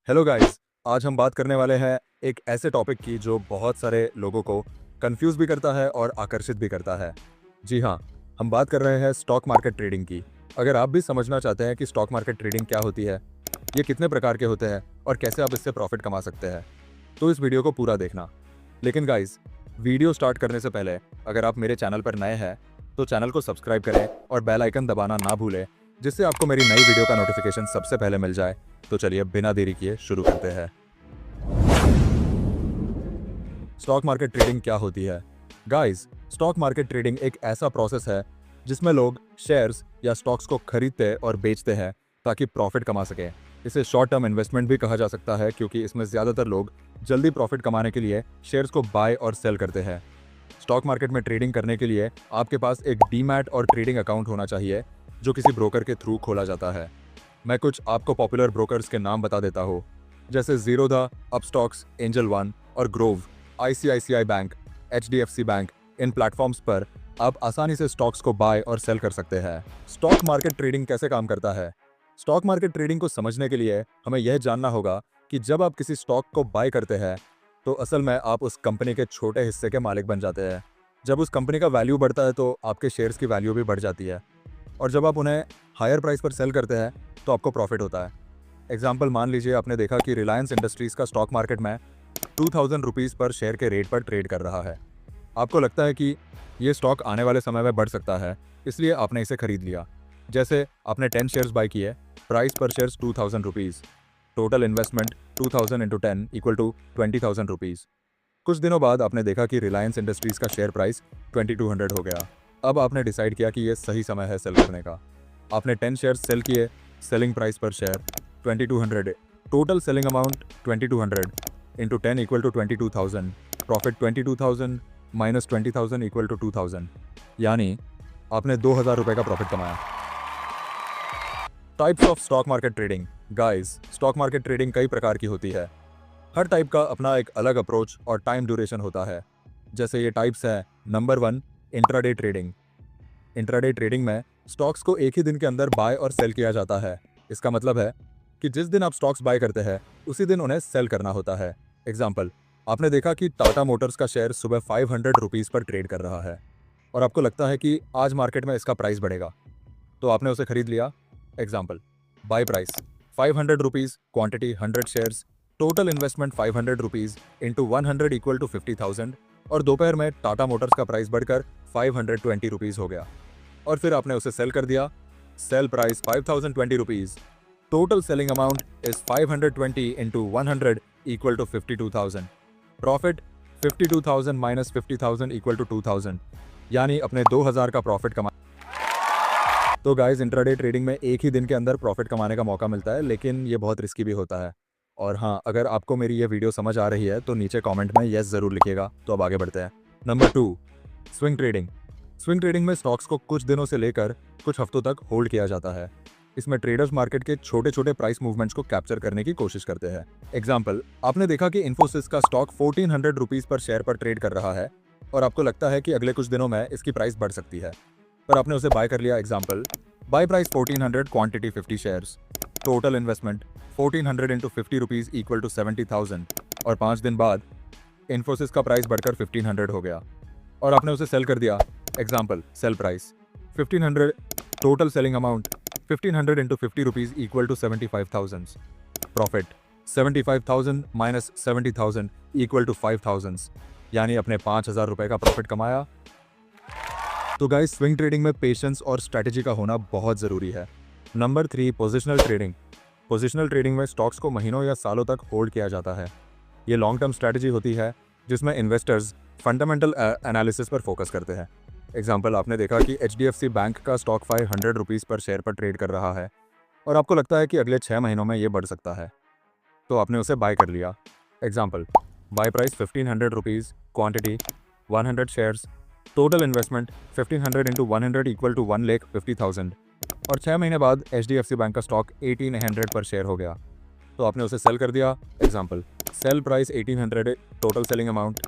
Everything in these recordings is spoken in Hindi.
Hello guys. आज हम बात करने वाले हैं एक ऐसे टॉपिक की जो बहुत सारे लोगों को कंफ्यूज भी करता है और आकर्षित भी करता है। जी हाँ, हम बात कर रहे हैं स्टॉक मार्केट ट्रेडिंग की। अगर आप भी समझना चाहते हैं कि स्टॉक मार्केट ट्रेडिंग क्या होती है, ये कितने प्रकार के होते हैं और कैसे आप इससे प्रॉफिट कमा सकते हैं, तो इस वीडियो को पूरा देखना। लेकिन गाइस, वीडियो स्टार्ट करने से पहले अगर आप मेरे चैनल पर नए हैं तो चैनल को सब्सक्राइब करें और बेल आइकन दबाना ना भूलें, जिससे आपको मेरी नई वीडियो का नोटिफिकेशन सबसे पहले मिल जाए। तो चलिए बिना देरी किए शुरू करते हैं। स्टॉक मार्केट ट्रेडिंग क्या होती है? गाइस, स्टॉक मार्केट ट्रेडिंग एक ऐसा प्रोसेस है जिसमें लोग शेयर्स या स्टॉक्स को खरीदते और बेचते हैं ताकि प्रॉफिट कमा सकें। इसे शॉर्ट टर्म इन्वेस्टमेंट भी कहा जा सकता है, क्योंकि इसमें ज़्यादातर लोग जल्दी प्रॉफिट कमाने के लिए शेयर्स को बाय और सेल करते हैं। स्टॉक मार्केट में ट्रेडिंग करने के लिए आपके पास एक डीमैट और ट्रेडिंग अकाउंट होना चाहिए, जो किसी ब्रोकर के थ्रू खोला जाता है। मैं कुछ आपको पॉपुलर ब्रोकर्स के नाम बता देता हूँ, जैसे जीरोधा, अपस्टॉक्स, एंजल वन और Groww, ICICI bank, HDFC bank. इन प्लेटफॉर्म्स पर आप आसानी से स्टॉक्स को बाय और सेल कर सकते हैं। स्टॉक मार्केट ट्रेडिंग कैसे काम करता है? स्टॉक मार्केट ट्रेडिंग को समझने के लिए हमें यह जानना होगा कि जब आप किसी स्टॉक को बाय करते हैं तो असल में आप उस कंपनी के छोटे हिस्से के मालिक बन जाते हैं। जब उस कंपनी का वैल्यू बढ़ता है तो आपके शेयर्स की वैल्यू भी बढ़ जाती है, और जब आप उन्हें हायर प्राइस पर सेल करते हैं तो आपको प्रॉफिट होता है। एग्जाम्पल मान लीजिए, आपने देखा कि रिलायंस इंडस्ट्रीज का स्टॉक मार्केट में 2000 रुपीज़ पर शेयर के रेट पर ट्रेड कर रहा है। आपको लगता है कि ये स्टॉक आने वाले समय में बढ़ सकता है, इसलिए आपने इसे खरीद लिया। जैसे आपने 10 शेयर्स बाय किए, प्राइस पर shares 2000 rupees, total investment 2000 into 10 equal to 20,000 rupees. कुछ दिनों बाद आपने देखा कि रिलायंस इंडस्ट्रीज का शेयर प्राइस 2200 हो गया। अब आपने डिसाइड किया कि यह सही समय है सेल करने का। आपने 10 शेयर सेल किए, सेलिंग प्राइस पर share 2200, total selling amount 2200 into 10 equal to 22,000, profit 22,000 minus 20,000 equal to 2,000, यानी आपने 2,000 रुपये का प्रॉफिट कमाया। Types of stock market trading. Guys, stock market trading कई प्रकार की होती है। हर टाइप का अपना एक अलग अप्रोच और टाइम ड्यूरेशन होता है। जैसे ये टाइप्स है। Number 1, intraday trading. Intraday trading में स्टॉक्स को एक ही दिन के अंदर बाय और सेल किया जाता है। इसका मतलब है कि जिस दिन आप स्टॉक्स बाय करते हैं उसी दिन उन्हें सेल करना होता है। एग्जाम्पल, आपने देखा कि टाटा मोटर्स का शेयर सुबह 500 रुपीज़ पर ट्रेड कर रहा है और आपको लगता है कि आज मार्केट में इसका प्राइस बढ़ेगा, तो आपने उसे खरीद लिया। Example, buy price 500 rupees, quantity 100 shares, total investment 500 rupees into 100 equal to 50,000, और दोपहर में टाटा मोटर्स का प्राइस बढ़कर 520 रुपीज़ हो गया और फिर आपने उसे सेल कर दिया। Sell price 5020 rupees, total selling amount is 520 into 100 equal to 52,000, profit 52,000 minus 50,000 equal to 2,000, यानी अपने 2,000 का प्रॉफिट कमा। तो गाइस, इंट्राडे ट्रेडिंग में एक ही दिन के अंदर प्रॉफिट कमाने का मौका मिलता है, लेकिन ये बहुत रिस्की भी होता है। और हाँ, अगर आपको मेरी ये वीडियो समझ आ रही है तो नीचे कमेंट में यस ज़रूर लिखिएगा। तो अब आगे बढ़ते हैं। Number 2, swing trading. Swing trading में स्टॉक्स को कुछ दिनों से लेकर कुछ हफ्तों तक होल्ड किया जाता है। इसमें ट्रेडर्स मार्केट के छोटे छोटे प्राइस मूवमेंट्स को कैप्चर करने की कोशिश करते हैं। एग्जाम्पल, आपने देखा कि इन्फोसिस का स्टॉक 1400 रुपीज़ पर शेयर पर ट्रेड कर रहा है और आपको लगता है कि अगले कुछ दिनों में इसकी प्राइस बढ़ सकती है, पर आपने उसे बाय कर लिया। Example, buy price 1400, quantity 50 shares, total investment 1400 into 50 rupees equal to 70,000, और 5 दिन बाद इन्फोसिस का प्राइस बढ़कर 1500 हो गया और आपने उसे सेल कर दिया। Example, sell price 1500, total selling amount 1500 into 50 rupees equal to 75,000, profit 75,000 minus 70,000 equal to 5,000, यानी अपने 5,000 रुपये का प्रॉफिट कमाया। तो गाइस, स्विंग ट्रेडिंग में पेशेंस और स्ट्रैटेजी का होना बहुत ज़रूरी है। Number 3, positional trading. Positional trading में स्टॉक्स को महीनों या सालों तक होल्ड किया जाता है। ये लॉन्ग टर्म स्ट्रैटेजी होती है जिसमें इन्वेस्टर्स फंडामेंटल एनालिसिस पर फोकस करते हैं। एग्जाम्पल, आपने देखा कि एचडीएफसी बैंक का स्टॉक 500 रुपीज़ पर शेयर पर ट्रेड कर रहा है और आपको लगता है कि अगले 6 महीनों में ये बढ़ सकता है, तो आपने उसे बाय कर लिया। Example, buy price 1500 rupees, quantity 100 shares, total investment 1500 into 100 equal to 1,50,000, और 6 महीने बाद एचडीएफसी बैंक का स्टॉक 1800 पर शेयर हो गया, तो आपने उसे सेल कर दिया। Example, sell price 1800, total selling amount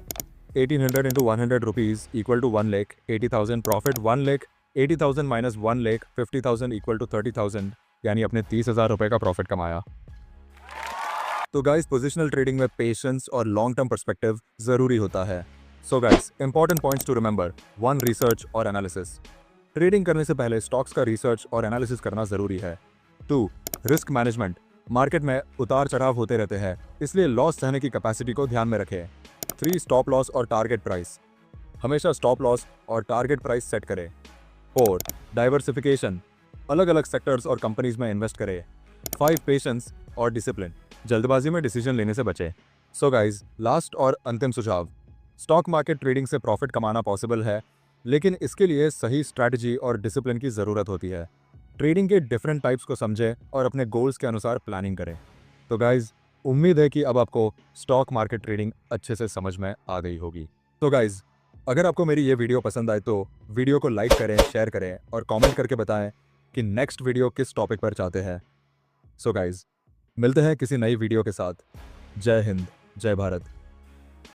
1800 into 100 rupees equal to 1,80,000, profit 1,80,000 minus 1,50,000 equal to 30,000, यानी अपने 30,000 रुपये का प्रॉफिट कमाया। तो गाइस पोजिशनल ट्रेडिंग में पेशेंस और लॉन्ग टर्म पर्सपेक्टिव जरूरी होता है। So guys important points to remember. 1 research और एनालिसिस। ट्रेडिंग करने से पहले स्टॉक्स का रिसर्च और एनालिसिस करना जरूरी है। 2 रिस्क मैनेजमेंट। मार्केट में उतार चढ़ाव होते रहते हैं, इसलिए लॉस सहने की कैपेसिटी को ध्यान में रखें। 3 स्टॉप लॉस और टारगेट प्राइस। हमेशा स्टॉप लॉस और टारगेट प्राइस सेट करें। 4 डाइवर्सिफिकेशन। अलग अलग सेक्टर्स और कंपनीज में इन्वेस्ट करें। 5 पेशेंस और डिसिप्लिन। जल्दबाजी में डिसीजन लेने से बचें। सो गाइज लास्ट और अंतिम सुझाव। स्टॉक मार्केट ट्रेडिंग से प्रॉफिट कमाना पॉसिबल है, लेकिन इसके लिए सही स्ट्रैटेजी और डिसिप्लिन की ज़रूरत होती है। ट्रेडिंग के डिफरेंट टाइप्स को समझें और अपने गोल्स के अनुसार प्लानिंग करें। तो गाइज उम्मीद है कि अब आपको स्टॉक मार्केट ट्रेडिंग अच्छे से समझ में आ गई होगी। तो गाइज अगर आपको मेरी ये वीडियो पसंद आए तो वीडियो को लाइक करें, शेयर करें और कमेंट करके बताएं कि नेक्स्ट वीडियो किस टॉपिक पर चाहते हैं। सो गाइज मिलते हैं किसी नई वीडियो के साथ। जय हिंद, जय भारत।